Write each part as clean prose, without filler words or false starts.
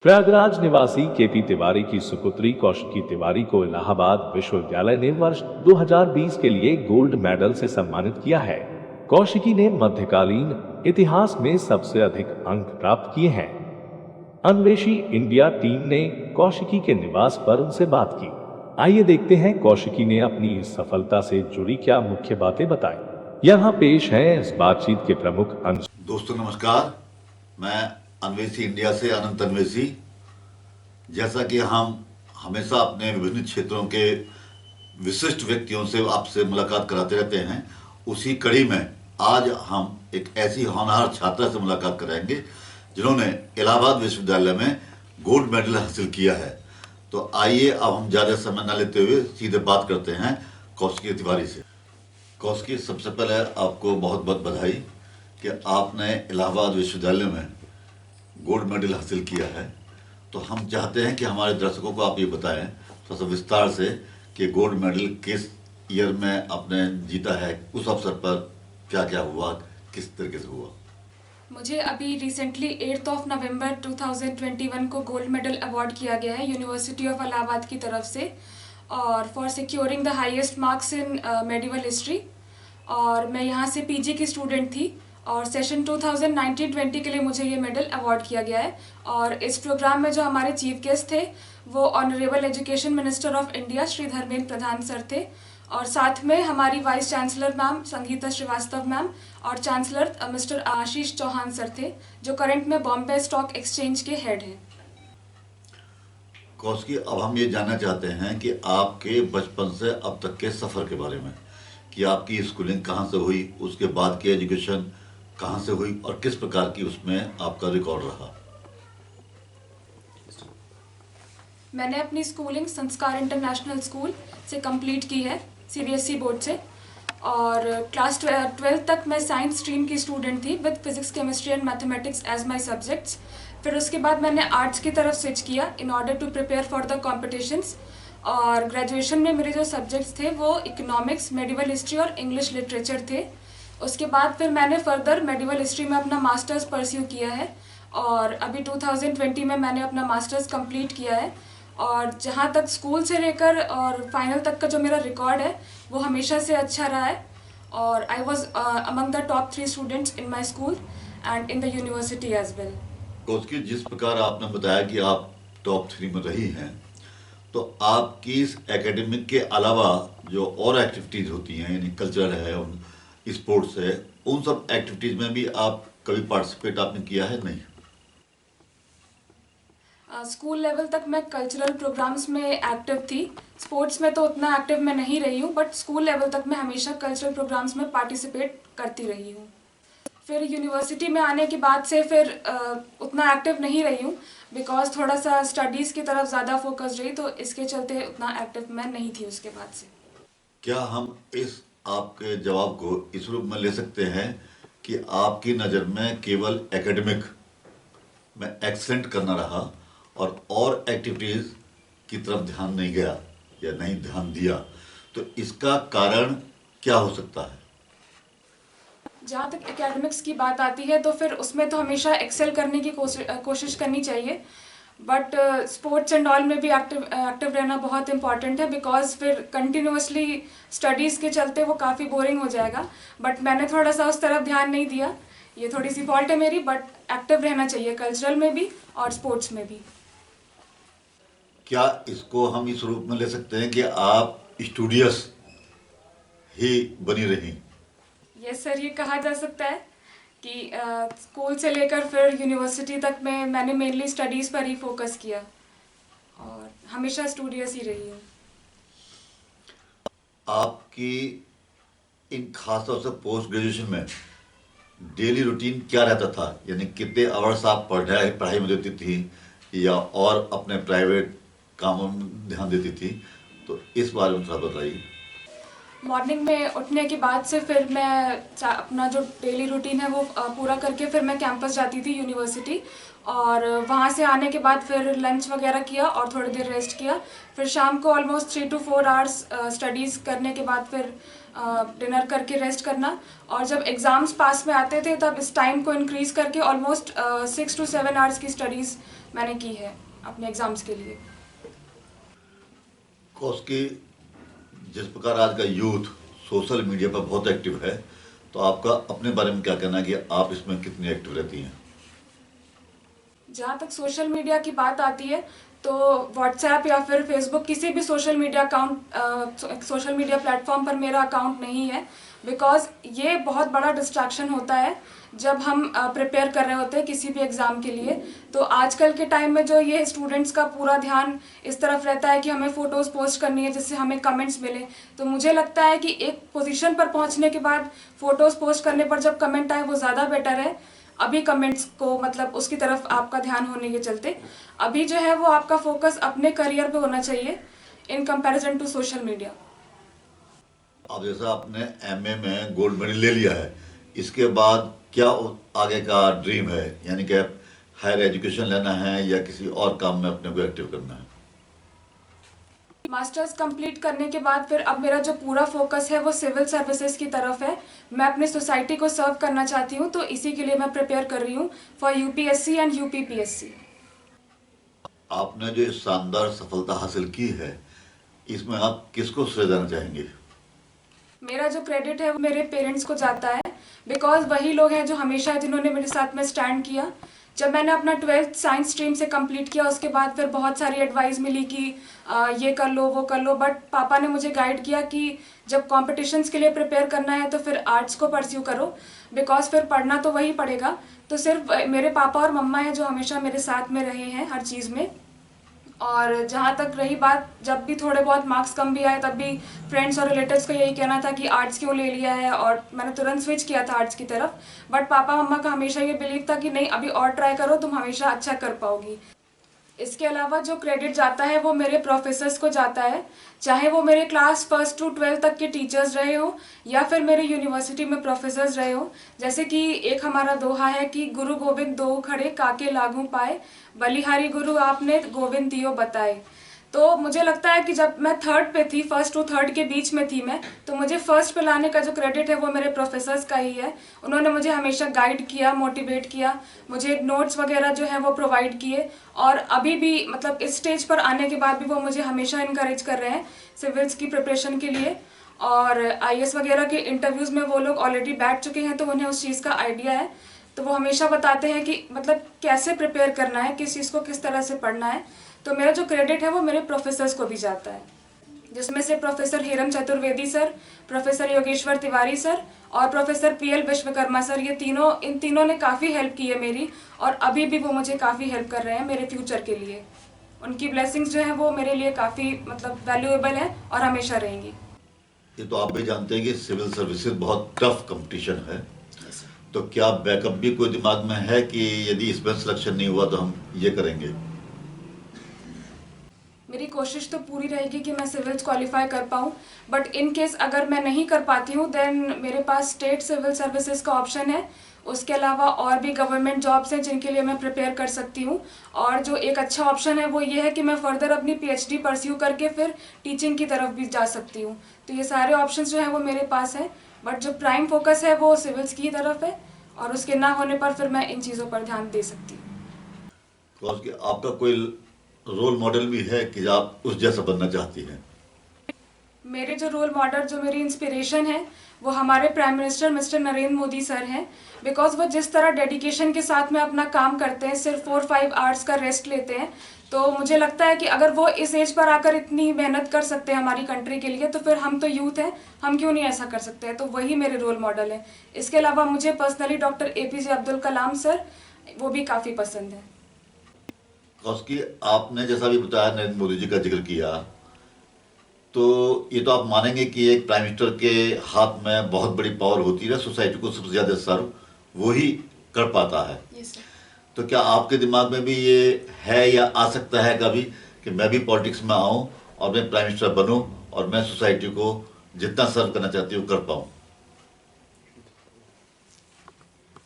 प्रयागराज निवासी केपी तिवारी की सुपुत्री कौशिकी तिवारी को इलाहाबाद विश्वविद्यालय ने वर्ष 2020 के लिए गोल्ड मेडल से सम्मानित किया है। कौशिकी ने मध्यकालीन इतिहास में सबसे अधिक अंक प्राप्त किए हैं। अन्वेषी इंडिया टीम ने कौशिकी के निवास पर उनसे बात की। आइए देखते हैं कौशिकी ने अपनी इस सफलता से जुड़ी क्या मुख्य बातें बताई। यहाँ पेश है इस बातचीत के प्रमुख अंश। दोस्तों नमस्कार, मैं अन्वेषी इंडिया से अनंत अन्वेषी। जैसा कि हम हमेशा अपने विभिन्न क्षेत्रों के विशिष्ट व्यक्तियों से आपसे मुलाकात कराते रहते हैं, उसी कड़ी में आज हम एक ऐसी होनहार छात्रा से मुलाकात कराएंगे जिन्होंने इलाहाबाद विश्वविद्यालय में गोल्ड मेडल हासिल किया है। तो आइए अब हम ज़्यादा समय न लेते हुए सीधे बात करते हैं कौशिकी तिवारी से। कौशिकी, सबसे पहले आपको बहुत बहुत बधाई कि आपने इलाहाबाद विश्वविद्यालय में गोल्ड मेडल हासिल किया है। तो हम चाहते हैं कि हमारे दर्शकों को आप ये बताएं थोड़ा सा विस्तार से कि गोल्ड मेडल किस ईयर में आपने जीता है, उस अवसर पर क्या क्या हुआ, किस तरीके से हुआ। मुझे अभी रिसेंटली 8 नवंबर 2021 को गोल्ड मेडल अवार्ड किया गया है यूनिवर्सिटी ऑफ इलाहाबाद की तरफ से, और for securing the highest marks in medieval history. और मैं यहाँ से पीजी की स्टूडेंट थी और सेशन 2019-20 के लिए मुझे ये मेडल अवार्ड किया गया है। और इस प्रोग्राम में जो हमारे चीफ गेस्ट थे वो honourable education minister of India Shri Dharmendra Pradhan sir थे, और साथ में हमारी vice chancellor ma'am Sangeeta Srivastava ma'am और chancellor mister Ashish Chauhan sir थे, जो करंट में बॉम्बे स्टॉक एक्सचेंज के हेड हैं। कौशिकी, अब हम ये जानना चाहते हैं कि आपके बचपन से अब तक के सफ़र के बारे में, कि आपकी स्कूलिंग कहाँ से हुई, उसके बाद की एजुकेशन कहाँ से हुई और किस प्रकार की उसमें आपका रिकॉर्ड रहा। मैंने अपनी स्कूलिंग संस्कार इंटरनेशनल स्कूल से कंप्लीट की है, सीबीएसई बोर्ड से। और क्लास 12 तक मैं साइंस स्ट्रीम की स्टूडेंट थी with physics, chemistry and mathematics as my subjects. फिर उसके बाद मैंने आर्ट्स की तरफ स्विच किया in order to prepare for the competitions. और ग्रेजुएशन में मेरे जो सब्जेक्ट्स थे वो इकोनॉमिक्स, मेडिवल हिस्ट्री और इंग्लिश लिटरेचर थे। उसके बाद फिर मैंने फर्दर मेडिवल हिस्ट्री में अपना मास्टर्स परस्यू किया है, और अभी 2020 में मैंने अपना मास्टर्स कंप्लीट किया है। और जहाँ तक स्कूल से लेकर और फाइनल तक का जो मेरा रिकॉर्ड है वो हमेशा से अच्छा रहा है, और I was among the top 3 students in my school and in the university as well. Kaushiki, जिस प्रकार आपने बताया कि आप टॉप 3 में रही हैं, तो आपकी इस एकेडमिक के अलावा जो और एक्टिविटीज़ होती हैं, यानी कल्चरल है, स्पोर्ट्स है, उन सब एक्टिविटीज़ में भी आप कभी पार्टिसिपेट आपने किया है? नहीं। स्कूल लेवल तक मैं कल्चरल प्रोग्राम्स में एक्टिव थी। स्पोर्ट्स में तो उतना एक्टिव मैं नहीं रही हूँ, बट स्कूल लेवल तक मैं हमेशा कल्चरल प्रोग्राम्स में पार्टिसिपेट करती रही हूँ। फिर यूनिवर्सिटी में आने के बाद से फिर उतना एक्टिव नहीं रही हूँ, बिकॉज थोड़ा सा स्टडीज़ की तरफ ज़्यादा फोकस रही, तो इसके चलते उतना एक्टिव मैं नहीं थी उसके बाद से। क्या हम इस आपके जवाब को इस रूप में ले सकते हैं कि आपकी नज़र में केवल एकेडमिक में एक्सेलेंट करना रहा और एक्टिविटीज़ की तरफ ध्यान नहीं गया या नहीं ध्यान दिया, तो इसका कारण क्या हो सकता है? जहाँ तक एकेडमिक्स की बात आती है तो फिर उसमें तो हमेशा एक्सेल करने की कोशिश करनी चाहिए, बट स्पोर्ट्स एंड ऑल में भी एक्टिव रहना बहुत इंपॉर्टेंट है, बिकॉज फिर कंटिन्यूसली स्टडीज़ के चलते वो काफ़ी बोरिंग हो जाएगा। बट मैंने थोड़ा सा उस तरफ ध्यान नहीं दिया, ये थोड़ी सी फॉल्ट है मेरी, बट एक्टिव रहना चाहिए कल्चरल में भी और स्पोर्ट्स में भी। क्या इसको हम इस रूप में ले सकते हैं कि आप स्टूडियस ही बनी रही? यस सर, ये कहा जा सकता है कि स्कूल से लेकर फिर यूनिवर्सिटी तक में मैंने मेनली स्टडीज़ पर ही फोकस किया और हमेशा स्टूडियस ही रही हूँ। आपकी इन खासतौर से पोस्ट ग्रेजुएशन में डेली रूटीन क्या रहता था, यानी कितने आवर्स आप पढ़ाई में देती थी या और अपने प्राइवेट कामों में ध्यान देती थी? तो इस बारे में थोड़ा बताइए। मॉर्निंग में उठने के बाद से फिर मैं अपना जो डेली रूटीन है वो पूरा करके फिर मैं कैंपस जाती थी यूनिवर्सिटी, और वहाँ से आने के बाद फिर लंच वगैरह किया और थोड़ी देर रेस्ट किया। फिर शाम को ऑलमोस्ट 3 to 4 आवर्स स्टडीज़ करने के बाद फिर डिनर करके रेस्ट करना, और जब एग्ज़ाम्स पास में आते थे तब इस टाइम को इंक्रीज़ करके ऑलमोस्ट 6 to 7 आवर्स की स्टडीज़ मैंने की है अपने एग्ज़ाम्स के लिए। कौशिकी, जिस प्रकार आज का यूथ सोशल मीडिया पर बहुत एक्टिव है, तो आपका अपने बारे में क्या कहना है कि आप इसमें कितनी एक्टिव रहती हैं? जहाँ तक सोशल मीडिया की बात आती है तो व्हाट्सएप या फिर फेसबुक किसी भी सोशल मीडिया प्लेटफॉर्म पर मेरा अकाउंट नहीं है, बिकॉज ये बहुत बड़ा डिस्ट्रैक्शन होता है जब हम प्रिपेयर कर रहे होते हैं किसी भी एग्ज़ाम के लिए। तो आजकल के टाइम में जो ये स्टूडेंट्स का पूरा ध्यान इस तरफ रहता है कि हमें फ़ोटोज़ पोस्ट करनी है जिससे हमें कमेंट्स मिले, तो मुझे लगता है कि एक पोजीशन पर पहुंचने के बाद फ़ोटोज़ पोस्ट करने पर जब कमेंट आए वो ज़्यादा बेटर है। अभी कमेंट्स को मतलब उसकी तरफ आपका ध्यान होने के चलते अभी जो है वो आपका फोकस अपने करियर पे होना चाहिए in comparison to social media. अब जैसा आपने एमए में गोल्ड मेडल ले लिया है, इसके बाद क्या आगे का ड्रीम है? यानी कि हायर एजुकेशन लेना है या किसी और काम में अपने को एक्टिव करना है? मास्टर्स कंप्लीट करने के बाद फिर अब मेरा जो पूरा फोकस है वो सिविल सर्विसेज की तरफ है। मैं अपनी सोसाइटी को सर्व करना चाहती हूँ, तो इसी के लिए मैं प्रिपेयर कर रही हूँ फॉर यूपीएससी एंड यूपीपीएससी। आपने जो शानदार सफलता हासिल की है, इसमें आप किसको श्रेय देना चाहेंगे? मेरा जो क्रेडिट है वो मेरे पेरेंट्स को जाता है, बिकॉज वही लोग हैं जो हमेशा जिन्होंने मेरे साथ में स्टैंड किया। जब मैंने अपना 12th साइंस स्ट्रीम से कंप्लीट किया उसके बाद फिर बहुत सारी एडवाइस मिली कि ये कर लो वो कर लो, बट पापा ने मुझे गाइड किया कि जब कॉम्पिटिशन्स के लिए प्रिपेयर करना है तो फिर आर्ट्स को परस्यू करो, बिकॉज फिर पढ़ना तो वही पड़ेगा। तो सिर्फ मेरे पापा और मम्मा हैं जो हमेशा मेरे साथ में रहे हैं हर चीज़ में। और जहाँ तक रही बात, जब भी थोड़े बहुत मार्क्स कम भी आए तब भी फ्रेंड्स और रिलेटिव्स का यही कहना था कि आर्ट्स क्यों ले लिया है, और मैंने तुरंत स्विच किया था आर्ट्स की तरफ। बट पापा मम्मा का हमेशा ये बिलीव था कि नहीं अभी और ट्राई करो, तुम हमेशा अच्छा कर पाओगी। इसके अलावा जो क्रेडिट जाता है वो मेरे प्रोफेसर्स को जाता है, चाहे वो मेरे क्लास 1st to 12th तक के टीचर्स रहे हो या फिर मेरे यूनिवर्सिटी में प्रोफेसर्स रहे हो। जैसे कि एक हमारा दोहा है कि गुरु गोविंद दो खड़े काके लागू पाए, बलिहारी गुरु आपने गोविंद दियो बताए। तो मुझे लगता है कि जब मैं 3rd पे थी, 1st to 3rd के बीच में थी मैं, तो मुझे 1st पे लाने का जो क्रेडिट है वो मेरे प्रोफेसर्स का ही है। उन्होंने मुझे हमेशा गाइड किया, मोटिवेट किया, मुझे नोट्स वगैरह जो है वो प्रोवाइड किए, और अभी भी मतलब इस स्टेज पर आने के बाद भी वो मुझे हमेशा इनकरेज कर रहे हैं सिविल्स की प्रिपरेशन के लिए। और आईएएस वगैरह के इंटरव्यूज़ में वो लोग ऑलरेडी बैठ चुके हैं तो उन्हें उस चीज़ का आइडिया है, तो वो हमेशा बताते हैं कि मतलब कैसे प्रिपेयर करना है, किस चीज़ को किस तरह से पढ़ना है। तो मेरा जो क्रेडिट है वो मेरे प्रोफेसर्स को भी जाता है, जिसमें से professor Heramb Chaturvedi sir, professor Yogeshwar Tiwari sir और प्रोफेसर पीएल विश्वकर्मा सर, इन तीनों ने काफ़ी हेल्प की है मेरी, और अभी भी वो मुझे काफ़ी हेल्प कर रहे हैं मेरे फ्यूचर के लिए। उनकी ब्लेसिंग्स जो हैं वो मेरे लिए काफ़ी मतलब वैल्यूएबल है और हमेशा रहेंगी। ये तो आप भी जानते हैं कि सिविल सर्विसेज बहुत टफ कंपटीशन है, तो क्या बैकअप भी कोई दिमाग में है कि यदि इसमें सिलेक्शन नहीं हुआ तो हम ये करेंगे? मेरी कोशिश तो पूरी रहेगी कि मैं सिविल्स क्वालिफाई कर पाऊँ, बट इन केस अगर मैं नहीं कर पाती हूँ देन मेरे पास स्टेट सिविल सर्विसेज का ऑप्शन है। उसके अलावा और भी गवर्नमेंट जॉब्स हैं जिनके लिए मैं प्रिपेयर कर सकती हूँ, और जो एक अच्छा ऑप्शन है वो ये है कि मैं फर्दर अपनी पीएचडी परस्यू करके फिर टीचिंग की तरफ भी जा सकती हूँ। तो ये सारे ऑप्शंस जो है वो मेरे पास है, बट जो प्राइम फोकस है वो सिविल्स की तरफ है, और उसके ना होने पर फिर मैं इन चीज़ों पर ध्यान दे सकती हूँ। तो आपका कोई रोल मॉडल भी है कि आप उस जैसा बनना चाहती हैं? मेरे जो रोल मॉडल, जो मेरी इंस्पिरेशन है वो हमारे prime minister mister Narendra Modi sir हैं, बिकॉज वो जिस तरह डेडिकेशन के साथ में अपना काम करते हैं, सिर्फ 4-5 आवर्स का रेस्ट लेते हैं, तो मुझे लगता है कि अगर वो इस एज पर आकर इतनी मेहनत कर सकते हैं हमारी कंट्री के लिए, तो फिर हम तो यूथ हैं, हम क्यों नहीं ऐसा कर सकते हैं। तो वही मेरे रोल मॉडल है। इसके अलावा मुझे personally doctor APJ Abdul Kalam sir, वो भी काफ़ी पसंद है। कौशिकी, आपने जैसा भी बताया नरेंद्र मोदी जी का जिक्र किया, तो ये तो आप मानेंगे कि एक प्राइम मिनिस्टर के हाथ में बहुत बड़ी पावर होती है, सोसाइटी को सबसे ज़्यादा सर्व वही कर पाता है। yes, तो क्या आपके दिमाग में भी ये है या आ सकता है कभी कि मैं भी पॉलिटिक्स में आऊँ और मैं प्राइम मिनिस्टर बनूँ और मैं सोसाइटी को जितना सर्व करना चाहती हूँ कर पाऊँ?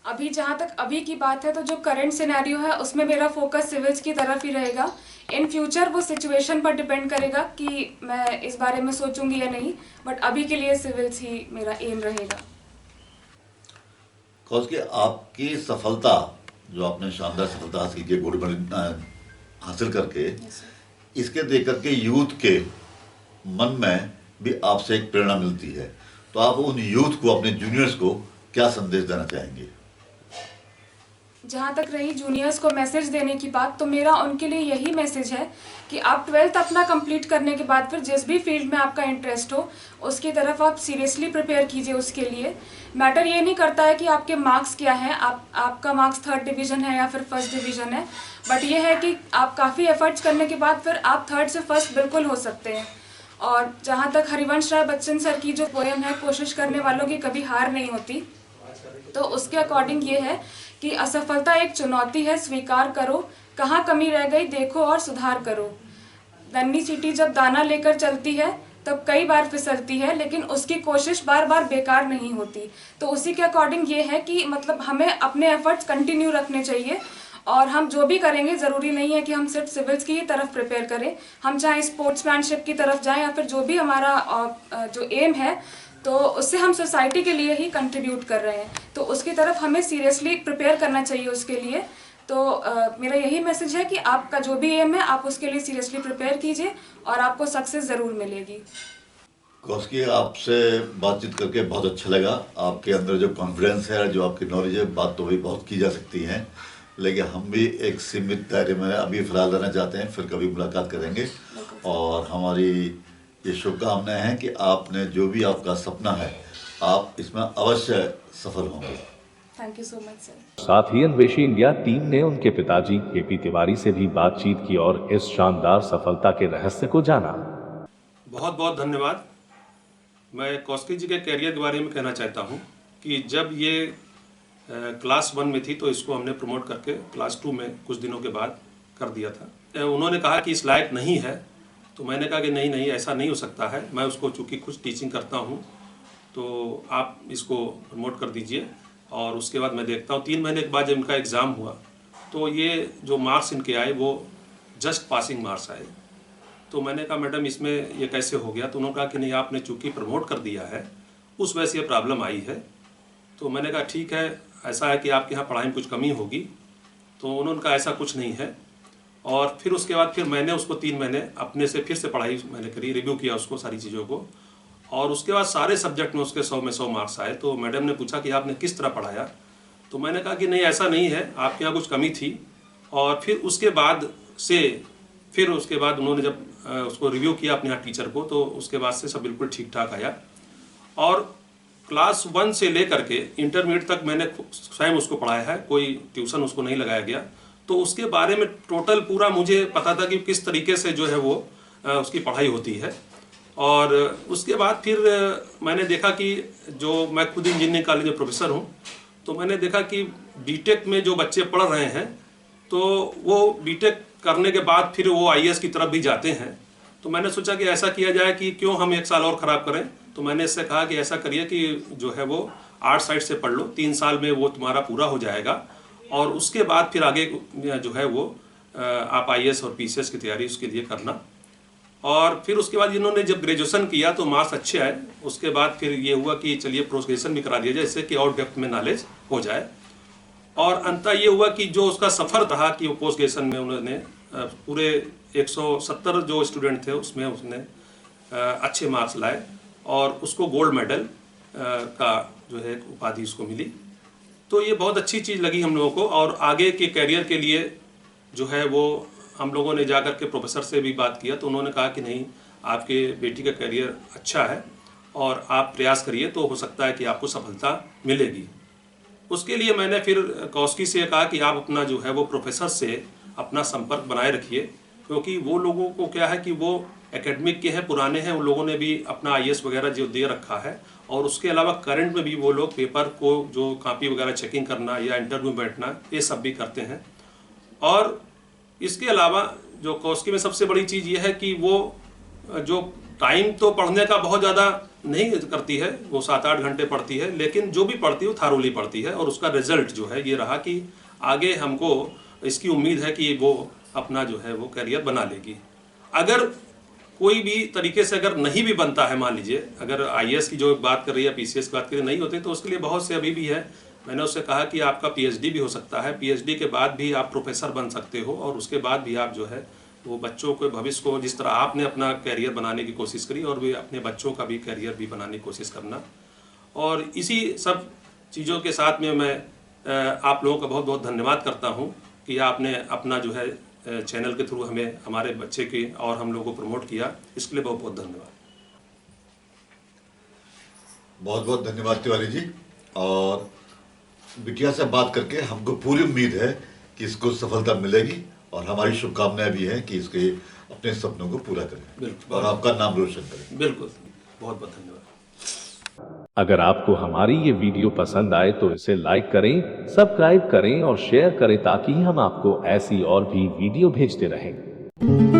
अभी जहाँ तक अभी की बात है तो जो करंट सिनेरियो है उसमें मेरा फोकस सिविल्स की तरफ ही रहेगा। इन फ्यूचर वो सिचुएशन पर डिपेंड करेगा कि मैं इस बारे में सोचूंगी या नहीं, बट अभी के लिए सिविल्स ही मेरा एम रहेगा। कौशिकी, आपकी सफलता, जो आपने शानदार सफलता हासिल की गोल्ड मेडल हासिल करके Yes, sir. इसके देख करके यूथ के मन में भी आपसे एक प्रेरणा मिलती है, तो आप उन यूथ को, अपने जूनियर्स को क्या संदेश देना चाहेंगे? जहाँ तक रही जूनियर्स को मैसेज देने की बात, तो मेरा उनके लिए यही मैसेज है कि आप 12th अपना कंप्लीट करने के बाद फिर जिस भी फील्ड में आपका इंटरेस्ट हो उसकी तरफ आप सीरियसली प्रिपेयर कीजिए। उसके लिए मैटर ये नहीं करता है कि आपके मार्क्स क्या हैं, आपका मार्क्स 3rd डिवीज़न है या फिर 1st डिवीज़न है, बट ये है कि आप काफ़ी एफर्ट्स करने के बाद फिर आप 3rd से 1st बिल्कुल हो सकते हैं। और जहाँ तक हरिवंश राय बच्चन सर की जो पोएम है, कोशिश करने वालों की कभी हार नहीं होती, तो उसके अकॉर्डिंग ये है कि असफलता एक चुनौती है, स्वीकार करो, कहाँ कमी रह गई देखो और सुधार करो। नन्ही चींटी जब दाना लेकर चलती है तब कई बार फिसलती है, लेकिन उसकी कोशिश बार बार बेकार नहीं होती। तो उसी के अकॉर्डिंग ये है कि मतलब हमें अपने एफर्ट्स कंटिन्यू रखने चाहिए, और हम जो भी करेंगे ज़रूरी नहीं है कि हम सिर्फ सिविल्स की ही तरफ प्रिपेयर करें, हम चाहे स्पोर्ट्समैनशिप की तरफ जाएं या फिर जो भी हमारा जो एम है, तो उससे हम सोसाइटी के लिए ही कंट्रीब्यूट कर रहे हैं, तो उसकी तरफ हमें सीरियसली प्रिपेयर करना चाहिए उसके लिए। तो मेरा यही मैसेज है कि आपका जो भी एम है आप उसके लिए सीरियसली प्रिपेयर कीजिए और आपको सक्सेस ज़रूर मिलेगी। कौशिकी, आपसे बातचीत करके बहुत अच्छा लगा। आपके अंदर जो कॉन्फिडेंस है, जो आपकी नॉलेज है, बात तो वही बहुत की जा सकती है, लेकिन हम भी एक सीमित दायरे में अभी फिलहाल रहना चाहते हैं, फिर कभी मुलाकात करेंगे। और हमारी ये शुभकामनाएं हैं कि आपने जो भी आपका सपना है, आप इसमें अवश्य सफल होंगे। Thank you so much sir. साथ ही अन्वेषी इंडिया टीम ने उनके पिताजी केपी तिवारी से भी बातचीत की और इस शानदार सफलता के रहस्य को जाना। बहुत बहुत धन्यवाद। मैं कौशिकी जी के कैरियर के बारे में कहना चाहता हूं कि जब ये क्लास 1 में थी तो इसको हमने प्रमोट करके क्लास 2 में कुछ दिनों के बाद कर दिया था। उन्होंने कहा कि इस लायक नहीं है, तो मैंने कहा कि नहीं ऐसा नहीं हो सकता है, मैं उसको चूँकि कुछ टीचिंग करता हूँ तो आप इसको प्रमोट कर दीजिए। और उसके बाद मैं देखता हूँ 3 महीने के बाद जब इनका एग्ज़ाम हुआ तो ये जो मार्क्स इनके आए वो जस्ट पासिंग मार्क्स आए। तो मैंने कहा मैडम इसमें ये कैसे हो गया? तो उन्होंने कहा कि नहीं, आपने चूँकि प्रमोट कर दिया है उस वजह से ये प्रॉब्लम आई है। तो मैंने कहा ठीक है, ऐसा है कि आपके यहाँ पढ़ाई में कुछ कमी होगी। तो उन्होंने कहा ऐसा कुछ नहीं है। और फिर उसके बाद फिर मैंने उसको 3 महीने अपने से फिर से पढ़ाई मैंने करी, रिव्यू किया उसको सारी चीज़ों को, और उसके बाद सारे सब्जेक्ट में उसके 100 में 100 मार्क्स आए। तो मैडम ने पूछा कि आपने किस तरह पढ़ाया? तो मैंने कहा कि नहीं ऐसा नहीं है, आपके यहाँ कुछ कमी थी। और फिर उसके बाद उन्होंने जब उसको रिव्यू किया अपने यहाँ टीचर को, तो उसके बाद से सब बिल्कुल ठीक ठाक आया। और क्लास 1 से लेकर के इंटरमीडिएट तक मैंने स्वयं उसको पढ़ाया है, कोई ट्यूशन उसको नहीं लगाया गया। तो उसके बारे में टोटल पूरा मुझे पता था कि किस तरीके से जो है वो उसकी पढ़ाई होती है। और उसके बाद फिर मैंने देखा कि जो मैं खुद इंजीनियरिंग कॉलेज में प्रोफेसर हूँ, तो मैंने देखा कि बीटेक में जो बच्चे पढ़ रहे हैं तो वो बीटेक करने के बाद फिर वो आईएएस की तरफ भी जाते हैं। तो मैंने सोचा कि ऐसा किया जाए कि क्यों हम 1 साल और ख़राब करें। तो मैंने इससे कहा कि ऐसा करिए कि जो है वो आर्ट साइड से पढ़ लो, 3 साल में वो तुम्हारा पूरा हो जाएगा, और उसके बाद फिर आगे जो है वो आप आईएएस और पीसीएस की तैयारी उसके लिए करना। और फिर उसके बाद इन्होंने जब ग्रेजुएशन किया तो मार्क्स अच्छे आए। उसके बाद फिर ये हुआ कि चलिए पोस्ट ग्रेजुएशन भी करा दिया जाए, जिससे कि और डेप्थ में नॉलेज हो जाए। और अंततः ये हुआ कि जो उसका सफ़र रहा कि वो पोस्ट ग्रेजुएशन में उन्होंने पूरे 170 जो स्टूडेंट थे उसमें उसने अच्छे मार्क्स लाए और उसको गोल्ड मेडल का जो है उपाधि उसको मिली। तो ये बहुत अच्छी चीज़ लगी हम लोगों को। और आगे के कैरियर के लिए जो है वो हम लोगों ने जाकर के प्रोफेसर से भी बात किया, तो उन्होंने कहा कि नहीं, आपके बेटी का कैरियर अच्छा है और आप प्रयास करिए तो हो सकता है कि आपको सफलता मिलेगी। उसके लिए मैंने फिर कौशिकी से कहा कि आप अपना जो है वो प्रोफेसर से अपना संपर्क बनाए रखिए, क्योंकि वो लोगों को क्या है कि वो एकेडमिक के हैं, पुराने हैं, उन लोगों ने भी अपना आईएएस वगैरह जो दे रखा है, और उसके अलावा करंट में भी वो लोग पेपर को जो कॉपी वगैरह चेकिंग करना या इंटरव्यू बैठना ये सब भी करते हैं। और इसके अलावा जो कौशिकी में सबसे बड़ी चीज़ ये है कि वो जो टाइम तो पढ़ने का बहुत ज़्यादा नहीं करती है, वो 7-8 घंटे पढ़ती है, लेकिन जो भी पढ़ती है वो थारोली पढ़ती है। और उसका रिजल्ट जो है ये रहा कि आगे हमको इसकी उम्मीद है कि वो अपना जो है वो करियर बना लेगी। अगर कोई भी तरीके से अगर नहीं भी बनता है, मान लीजिए अगर आईएएस की जो बात कर रही है, पीसीएस की बात कर रही है, नहीं होते, तो उसके लिए बहुत से अभी भी है मैंने उससे कहा कि आपका पीएचडी भी हो सकता है, पीएचडी के बाद भी आप प्रोफेसर बन सकते हो और उसके बाद भी आप जो है वो बच्चों के भविष्य को, जिस तरह आपने अपना कैरियर बनाने की कोशिश करी, और भी अपने बच्चों का भी कैरियर भी बनाने की कोशिश करना। और इसी सब चीज़ों के साथ में मैं आप लोगों का बहुत बहुत धन्यवाद करता हूँ कि आपने अपना जो है चैनल के थ्रू हमें, हमारे बच्चे की और हम लोगों को प्रमोट किया, इसके लिए बहुत बहुत धन्यवाद। बहुत बहुत धन्यवाद तिवारी जी। और बिटिया से बात करके हमको पूरी उम्मीद है कि इसको सफलता मिलेगी और हमारी शुभकामनाएं भी हैं कि इसके अपने सपनों को पूरा करें बिल्कुल। और आपका नाम रोशन करें। बिल्कुल, बहुत बहुत धन्यवाद। अगर आपको हमारी ये वीडियो पसंद आए तो इसे लाइक करें, सब्सक्राइब करें और शेयर करें ताकि हम आपको ऐसी और भी वीडियो भेजते रहें।